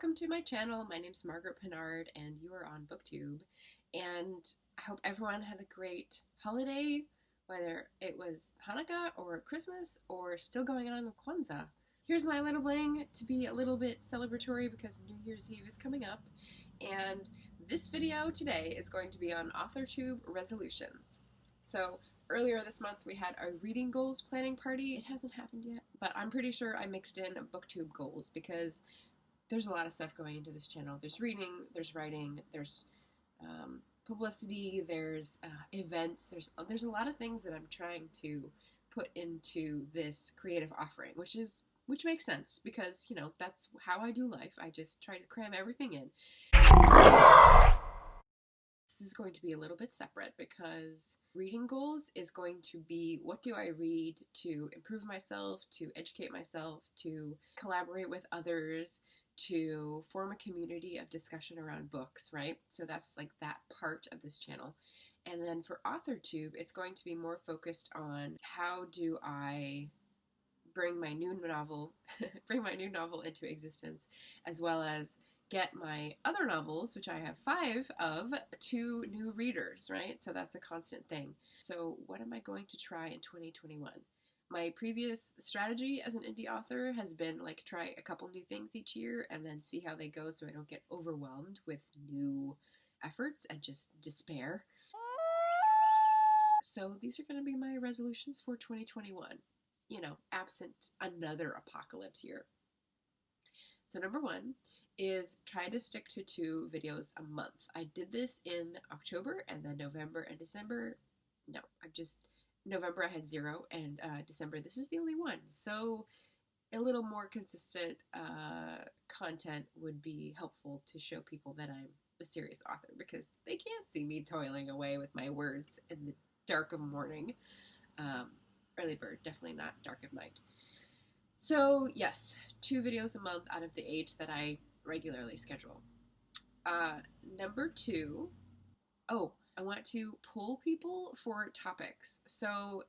Welcome to my channel. My name's Margaret Pinard and you are on BookTube. And I hope everyone had a great holiday, whether it was Hanukkah or Christmas or still going on with Kwanzaa. Here's my little bling to be a little bit celebratory because New Year's Eve is coming up. And this video today is going to be on AuthorTube resolutions. So earlier this month we had a reading goals planning party. It hasn't happened yet, but I'm pretty sure I mixed in BookTube goals because there's a lot of stuff going into this channel. There's reading, there's writing, there's publicity, there's events, there's a lot of things that I'm trying to put into this creative offering, which makes sense because, you know, that's how I do life. I just try to cram everything in. This is going to be a little bit separate because reading goals is going to be what do I read to improve myself, to educate myself, to collaborate with others, to form a community of discussion around books, right? So that's like that part of this channel. And then for AuthorTube, it's going to be more focused on how do I bring my new novel into existence, as well as get my other novels, which I have 5 of, to new readers, right? So that's a constant thing. So what am I going to try in 2021? My previous strategy as an indie author has been like try a couple new things each year and then see how they go so I don't get overwhelmed with new efforts and just despair. So these are going to be my resolutions for 2021, you know, absent another apocalypse year. So number 1 is try to stick to 2 videos a month. I did this in October and then November and December. No, November I had 0 and December this is the only one. So a little more consistent content would be helpful to show people that I'm a serious author because they can't see me toiling away with my words in the dark of morning. Early bird, definitely not dark of night. So yes, 2 videos a month out of the 8 that I regularly schedule. Number 2, I want to poll people for topics. So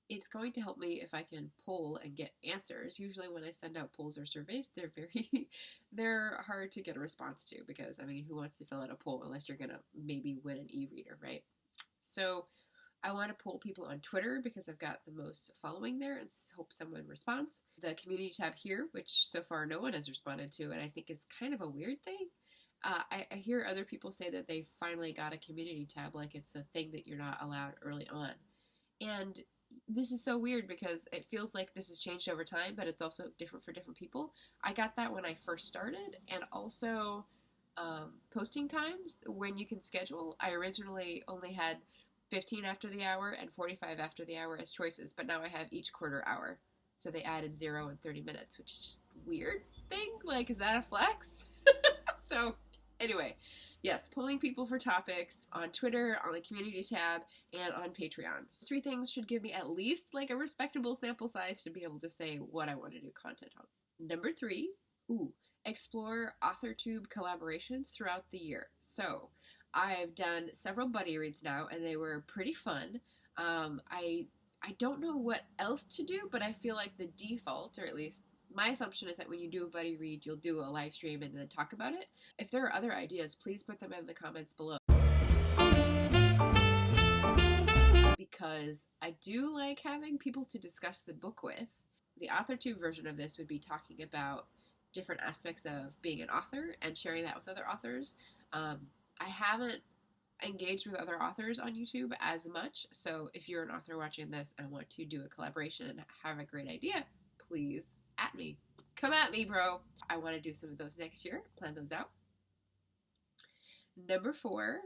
it's going to help me if I can poll and get answers. Usually when I send out polls or surveys, they're hard to get a response to because, I mean, who wants to fill out a poll unless you're going to maybe win an e-reader, right? So I want to poll people on Twitter because I've got the most following there and hope someone responds. The community tab here, which so far no one has responded to, and I think is kind of a weird thing. I hear other people say that they finally got a community tab, like it's a thing that you're not allowed early on. And this is so weird because it feels like this has changed over time, but it's also different for different people. I got that when I first started, and also posting times when you can schedule. I originally only had 15 after the hour and 45 after the hour as choices, but now I have each quarter hour. So they added 0 and 30 minutes, which is just a weird thing. Like, is that a flex? So anyway, yes, polling people for topics on Twitter, on the community tab, and on Patreon. So 3 things should give me at least like a respectable sample size to be able to say what I want to do content on. Number 3, explore AuthorTube collaborations throughout the year. So I've done several buddy reads now, and they were pretty fun. I don't know what else to do, but I feel like the default, or at least my assumption, is that when you do a buddy read, you'll do a live stream and then talk about it. If there are other ideas, please put them in the comments below. Because I do like having people to discuss the book with. The AuthorTube version of this would be talking about different aspects of being an author and sharing that with other authors. I haven't engaged with other authors on YouTube as much, so if you're an author watching this and want to do a collaboration and have a great idea, please at me. Come at me, bro. I want to do some of those next year. Plan those out. Number 4,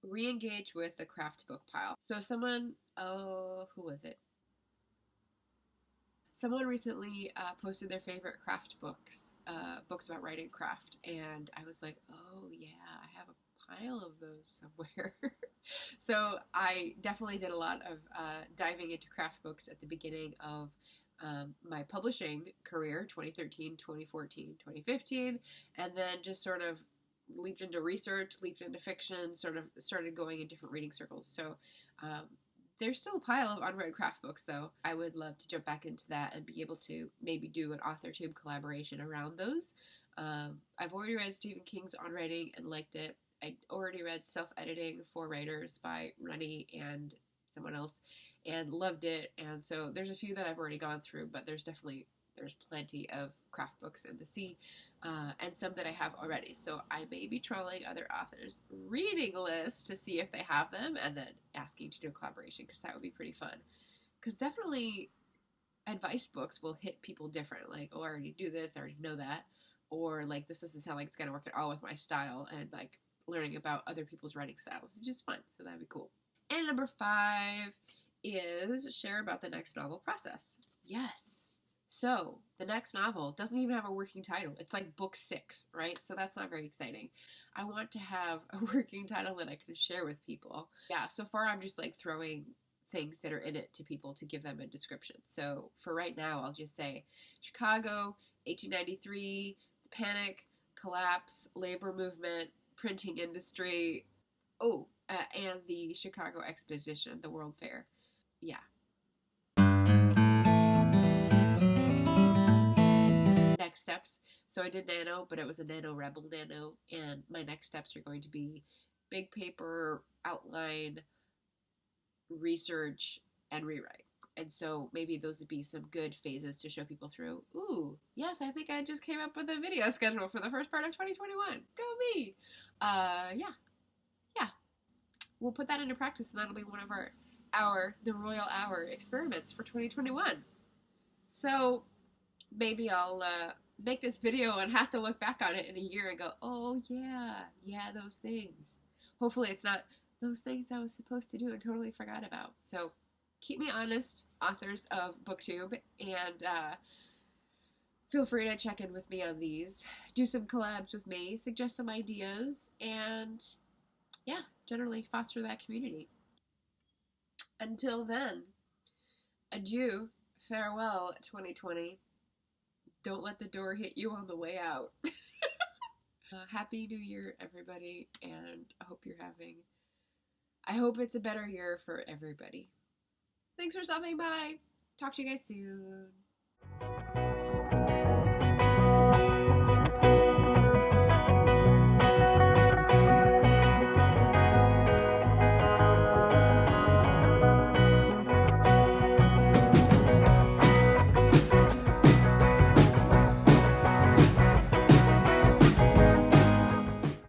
re-engage with the craft book pile. So someone, who was it? Someone recently posted their favorite craft books, books about writing craft, and I was like, oh yeah, I have a pile of those somewhere. So I definitely did a lot of diving into craft books at the beginning of my publishing career, 2013, 2014, 2015, and then just sort of leaped into research, leaped into fiction, sort of started going in different reading circles. So there's still a pile of unread craft books, though. I would love to jump back into that and be able to maybe do an AuthorTube collaboration around those. I've already read Stephen King's On Writing and liked it. I already read Self-Editing for Writers by Rennie and someone else and loved it. And so there's a few that I've already gone through, but there's plenty of craft books in the sea, and some that I have already. So I may be trolling other authors' reading lists to see if they have them, and then asking to do a collaboration, because that would be pretty fun. Because definitely advice books will hit people different. Like, oh, I already do this, I already know that. Or like, this doesn't sound like it's going to work at all with my style, and like learning about other people's writing styles is just fun. So that'd be cool. And number 5 is share about the next novel process. Yes. So, the next novel doesn't even have a working title. It's like book 6, right? So that's not very exciting. I want to have a working title that I can share with people. Yeah, so far I'm just like throwing things that are in it to people to give them a description. So, for right now, I'll just say Chicago, 1893, the Panic, Collapse, Labor Movement, Printing Industry, and the Chicago Exposition, the World Fair. Yeah. Next steps. So I did Nano, but it was a NaNoWriMo Nano, and my next steps are going to be big paper, outline, research, and rewrite. And so maybe those would be some good phases to show people through. Ooh, yes, I think I just came up with a video schedule for the first part of 2021. Go me! Yeah. We'll put that into practice, and that'll be one of the Royal Hour experiments for 2021. So maybe I'll make this video and have to look back on it in a year and go, oh yeah, those things. Hopefully it's not those things I was supposed to do and totally forgot about. So keep me honest, authors of BookTube, and feel free to check in with me on these. Do some collabs with me, suggest some ideas, and yeah, generally foster that community. Until then, adieu, farewell 2020. Don't let the door hit you on the way out. Happy New Year, everybody, and I hope it's a better year for everybody. Thanks for stopping by. Talk to you guys soon.